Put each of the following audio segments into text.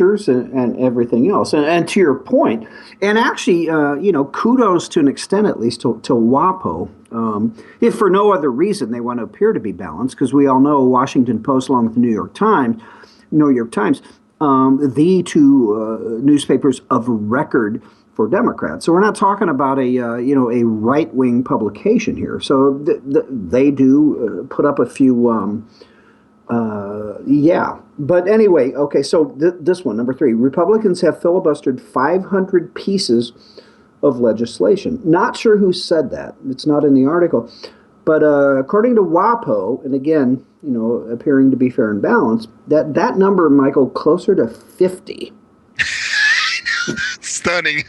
pictures and everything else. And to your point, and actually, kudos to an extent, at least to WAPO. If for no other reason they want to appear to be balanced, because we all know Washington Post, along with the New York Times, the two newspapers of record for Democrats. So we're not talking about a right wing publication here. So they do put up a few. Yeah. But anyway, okay, so this one, number 3. Republicans have filibustered 500 pieces of legislation. Not sure who said that. It's not in the article. But according to WAPO, and again, appearing to be fair and balanced, that number, Michael, closer to 50. Stunning.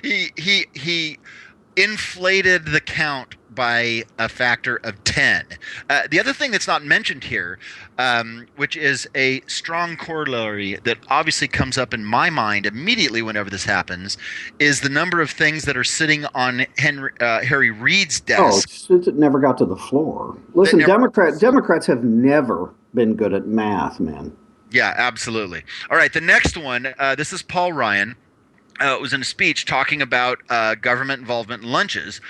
He inflated the count by a factor of 10. The other thing that's not mentioned here, which is a strong corollary that obviously comes up in my mind immediately whenever this happens, is the number of things that are sitting on Harry Reid's desk. Oh, it never got to the floor. Listen, Democrats have never been good at math, man. Yeah, absolutely. All right, the next one, this is Paul Ryan. It was in a speech talking about government involvement in lunches.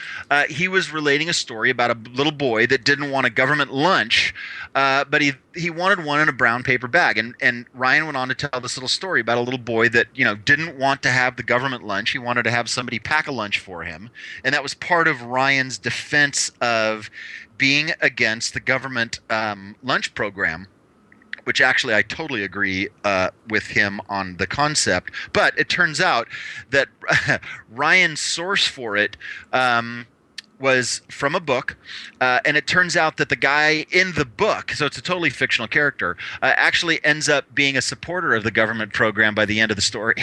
He was relating a story about a little boy that didn't want a government lunch, but he wanted one in a brown paper bag. And Ryan went on to tell this little story about a little boy that didn't want to have the government lunch. He wanted to have somebody pack a lunch for him, and that was part of Ryan's defense of being against the government lunch program, which actually I totally agree with him on the concept. But it turns out that Ryan's source for it was from a book, and it turns out that the guy in the book, so it's a totally fictional character, actually ends up being a supporter of the government program by the end of the story.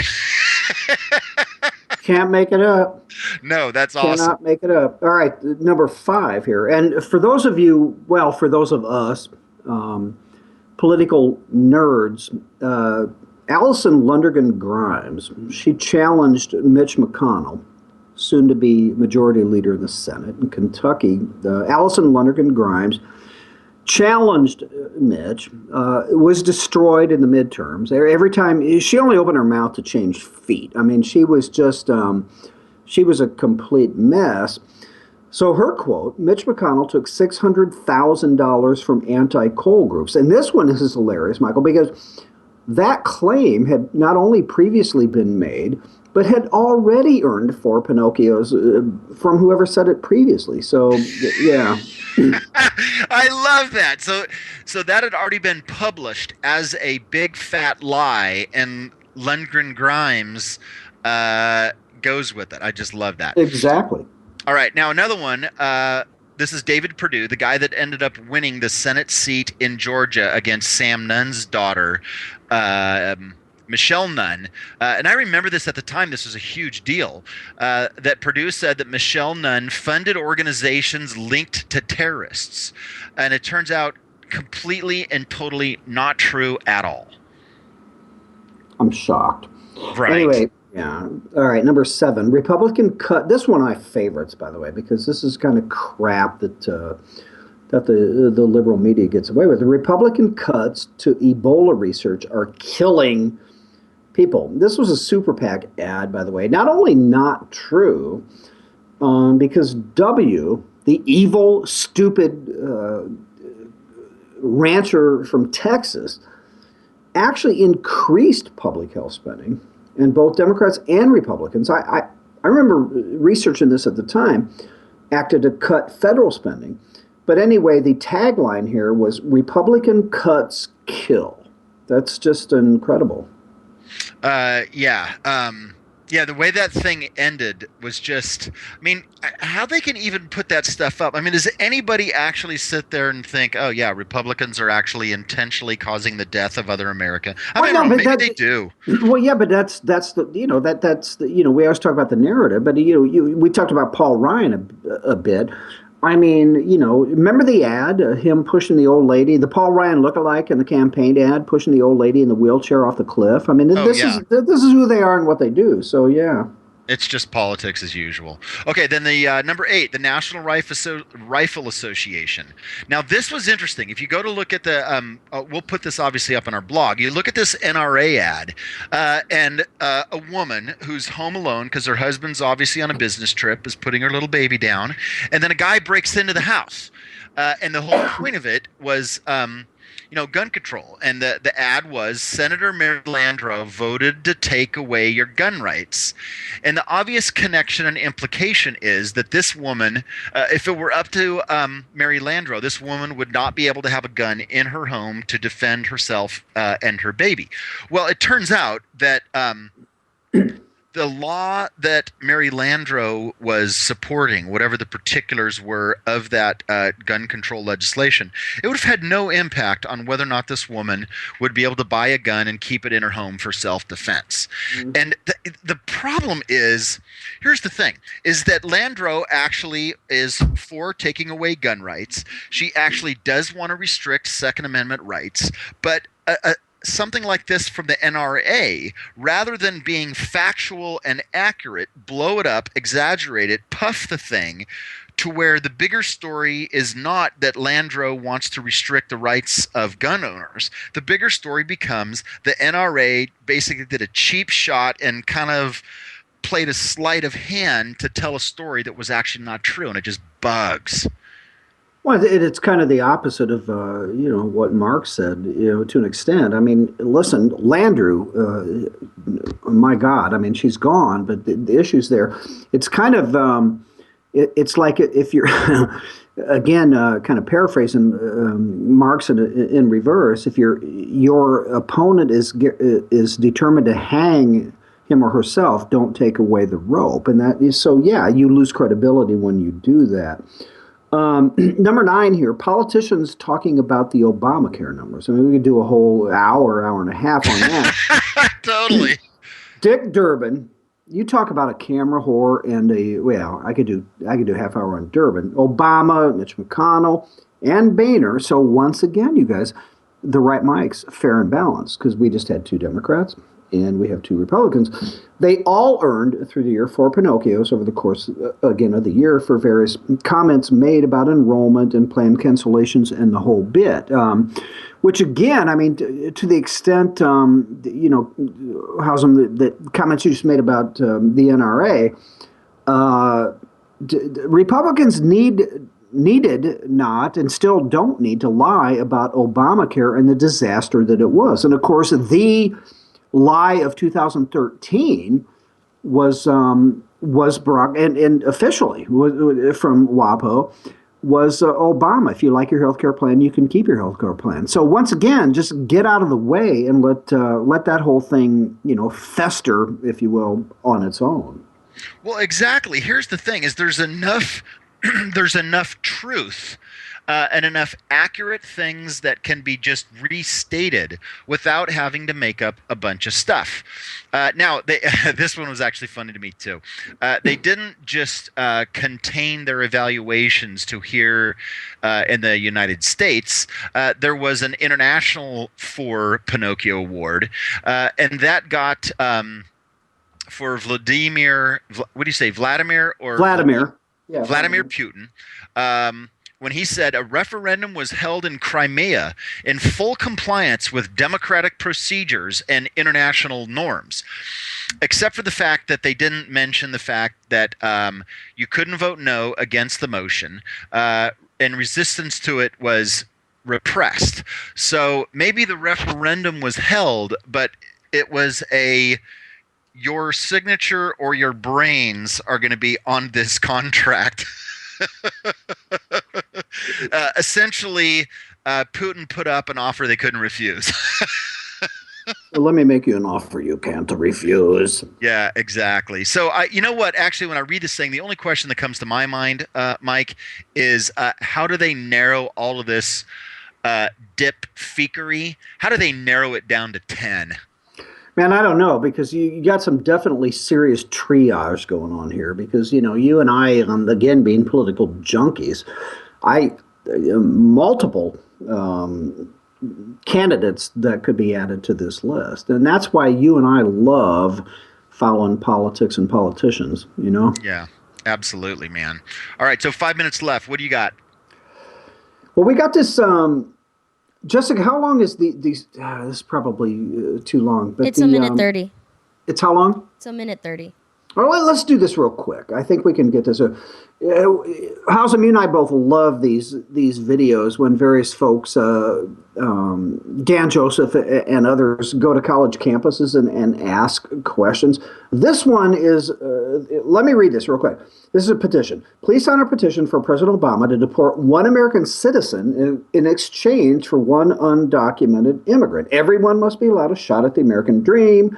Can't make it up. No, that's awesome. Cannot make it up. All right, number 5 here. And for those of us, political nerds, Allison Lundergan Grimes, she challenged Mitch McConnell, soon to be majority leader in the Senate in Kentucky. Allison Lundergan Grimes challenged Mitch, was destroyed in the midterms. Every time, she only opened her mouth to change feet. I mean, she was just, she was a complete mess. So her quote, Mitch McConnell took $600,000 from anti-coal groups. And this one is hilarious, Michael, because that claim had not only previously been made, but had already earned 4 Pinocchios from whoever said it previously. So, yeah. I love that. So that had already been published as a big fat lie, and Lundgren Grimes goes with it. I just love that. Exactly. All right, now another one. This is David Perdue, the guy that ended up winning the Senate seat in Georgia against Sam Nunn's daughter, Michelle Nunn. And I remember this at the time. This was a huge deal. That Perdue said that Michelle Nunn funded organizations linked to terrorists. And it turns out completely and totally not true at all. I'm shocked. Right. Anyway. Yeah. All right. Number 7, Republican cut. This one I favorites, by the way, because this is kind of crap that the liberal media gets away with. The Republican cuts to Ebola research are killing people. This was a super PAC ad, by the way. Not only not true, because W, the evil, stupid rancher from Texas, actually increased public health spending. And both Democrats and Republicans, I remember researching this at the time, acted to cut federal spending. But anyway, the tagline here was Republican cuts kill. That's just incredible. Yeah, the way that thing ended was just, I mean, how they can even put that stuff up. I mean, does anybody actually sit there and think, oh, yeah, Republicans are actually intentionally causing the death of other Americans? Maybe they do. Well, yeah, but that's the, we always talk about the narrative, but, we talked about Paul Ryan a bit. I mean, remember the ad, him pushing the old lady, the Paul Ryan lookalike in the campaign ad, pushing the old lady in the wheelchair off the cliff. I mean, this is who they are and what they do. So, yeah. It's just politics as usual. Okay, then the number 8, the National Rifle Association. Now, this was interesting. If you go to look at the, we'll put this obviously up on our blog. You look at this NRA ad, and a woman who's home alone because her husband's obviously on a business trip is putting her little baby down, and then a guy breaks into the house, and the whole point of it was. Gun control. And the ad was Senator Mary Landrieu voted to take away your gun rights. And the obvious connection and implication is that this woman, if it were up to Mary Landrieu, this woman would not be able to have a gun in her home to defend herself and her baby. Well, it turns out that the law that Mary Landrieu was supporting, whatever the particulars were of that gun control legislation, it would have had no impact on whether or not this woman would be able to buy a gun and keep it in her home for self-defense. Mm-hmm. And the problem is, here's the thing, is that Landrieu actually is for taking away gun rights. She actually does want to restrict Second Amendment rights, but something like this from the NRA, rather than being factual and accurate, blow it up, exaggerate it, puff the thing to where the bigger story is not that Landrieu wants to restrict the rights of gun owners. The bigger story becomes the NRA basically did a cheap shot and kind of played a sleight of hand to tell a story that was actually not true, and it just bugs. Well, it's kind of the opposite of what Mark said, to an extent. I mean, listen, Landrieu, my God, I mean, she's gone, but the issue's there. It's kind of it's like if you're again kind of paraphrasing Marx in reverse. If your opponent is determined to hang him or herself, don't take away the rope, and that is so. Yeah, you lose credibility when you do that. Number 9 here, politicians talking about the Obamacare numbers. I mean, we could do a whole hour and a half on that. Totally. Dick Durbin, you talk about a camera whore and I could do half hour on Durbin. Obama, Mitch McConnell, and Boehner. So once again, you guys, the right mics, fair and balanced, because we just had 2 Democrats and we have 2 Republicans. They all earned through the year 4 Pinocchios over the course, again, of the year for various comments made about enrollment and plan cancellations and the whole bit. Which, again, I mean, to the extent, Hausum, the comments you just made about the NRA, Republicans needed not and still don't need to lie about Obamacare and the disaster that it was. And, of course, the lie of 2013 was Barack, and officially from WAPO was Obama. If you like your health care plan, you can keep your health care plan. So once again, just get out of the way and let that whole thing, fester, if you will, on its own. Well, exactly. Here's the thing: is there's enough truth. And enough accurate things that can be just restated without having to make up a bunch of stuff. Now, this one was actually funny to me too. They didn't just contain their evaluations to here in the United States. There was an international for Pinocchio award, and that got for Vladimir. What do you say, Vladimir or Vladimir? Yeah, Vladimir Putin. When he said a referendum was held in Crimea in full compliance with democratic procedures and international norms, except for the fact that they didn't mention the fact that you couldn't vote no against the motion, and resistance to it was repressed. So maybe the referendum was held, but it was your signature or your brains are going to be on this contract. Essentially, Putin put up an offer they couldn't refuse. Well, let me make you an offer you can't refuse. Yeah, exactly. So, you know what? Actually, when I read this thing, the only question that comes to my mind, Mike, is how do they narrow all of this dip feekery? How do they narrow it down to 10? Man, I don't know, because you got some definitely serious triage going on here, because, you and I, again, being political junkies, multiple candidates that could be added to this list. And that's why you and I love following politics and politicians, you know? Yeah, absolutely, man. All right, so 5 minutes left. What do you got? Well, we got this. Jessica, how long is these? This is probably too long, but It's a minute 30. it's how long? It's a minute 30. Well, let's do this real quick. I think we can get this. Howsam, you and I both love these videos when various folks, Dan Joseph and others, go to college campuses and ask questions. This one is, let me read this real quick. This is a petition. Please sign a petition for President Obama to deport one American citizen in exchange for one undocumented immigrant. Everyone must be allowed a shot at the American dream,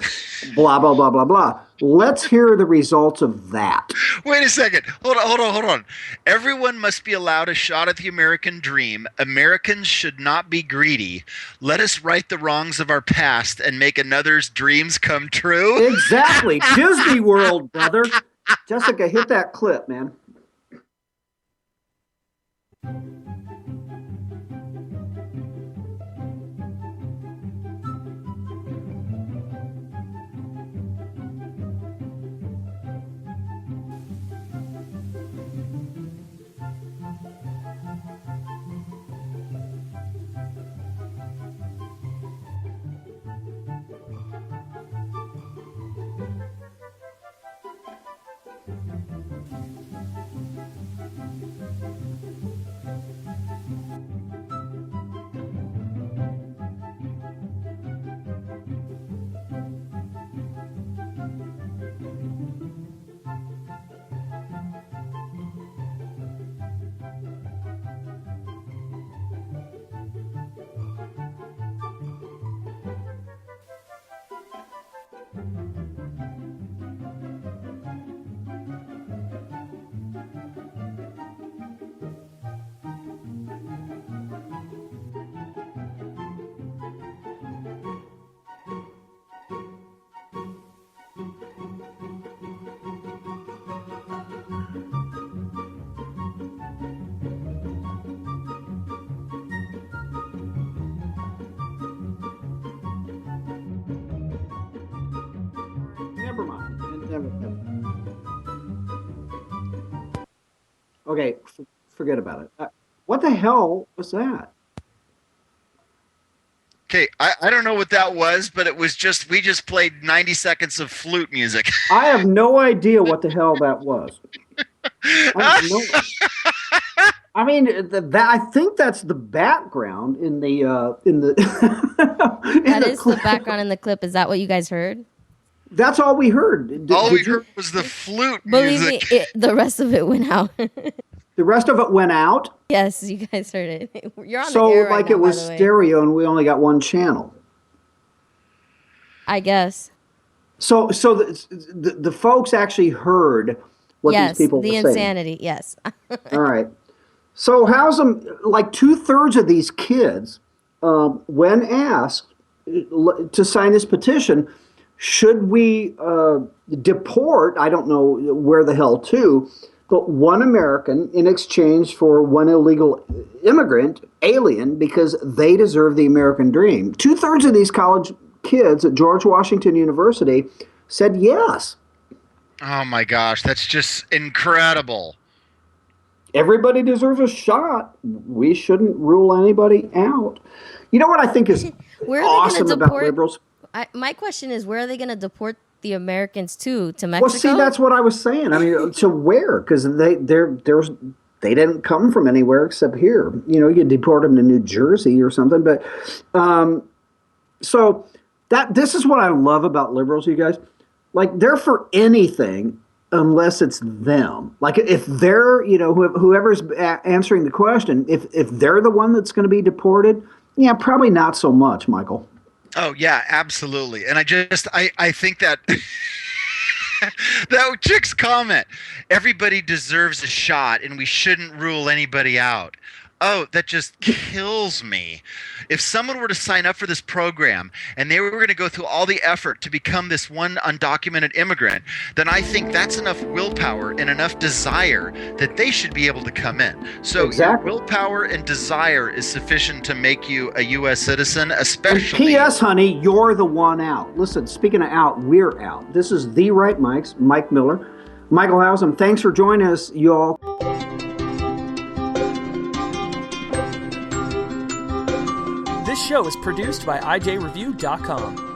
blah, blah, blah, blah, blah. Let's hear the results of that. Wait a second. Hold on. Everyone must be allowed a shot at the American dream. Americans should not be greedy. Let us right the wrongs of our past and make another's dreams come true. Exactly. Disney World, brother. Jessica, hit that clip, man. Never mind. Never. Okay, forget about it. What the hell was that? Okay, I don't know what that was, but it was just, we just played 90 seconds of flute music. I have no idea what the hell that was. I mean, I think that's the background in the That is the background in the clip. Is that what you guys heard? That's all we heard. All we heard was the flute Believe music. me, the rest of it went out. The rest of it went out. Yes, you guys heard it. You're on So the air right like now, it was by the way. stereo, and we only got one channel. I guess. So the folks actually heard what Yes, these people the were saying. insanity. Yes. All right. So how's them? Like 2/3 of these kids, when asked to sign this petition, should we deport? I don't know where the hell to, but one American in exchange for one illegal immigrant, alien, because they deserve the American dream. 2/3 of these college kids at George Washington University said yes. Oh my gosh, that's just incredible. Everybody deserves a shot. We shouldn't rule anybody out. You know what I think is Where are they awesome gonna about deport? liberals? My question is, where are they going to deport the Americans to Mexico? Well, see, that's what I was saying. I mean, to where? Because they didn't come from anywhere except here. You know, you deport them to New Jersey or something. But so this is what I love about liberals, you guys. Like, they're for anything unless it's them. Like, if they're, you know, whoever's answering the question, if they're the one that's going to be deported, yeah, probably not so much, Michael. Oh yeah, absolutely. And I think that that chick's comment, everybody deserves a shot and we shouldn't rule anybody out. Oh, that just kills me. If someone were to sign up for this program and they were going to go through all the effort to become this one undocumented immigrant, then I think that's enough willpower and enough desire that they should be able to come in. So Exactly. your willpower and desire is sufficient to make you a U.S. citizen, And especially. P.S., honey, you're the one out. Listen, speaking of out, we're out. This is The Right Mike's, Mike Miller. Michael Hausum, thanks for joining us, y'all. This show is produced by IJReview.com.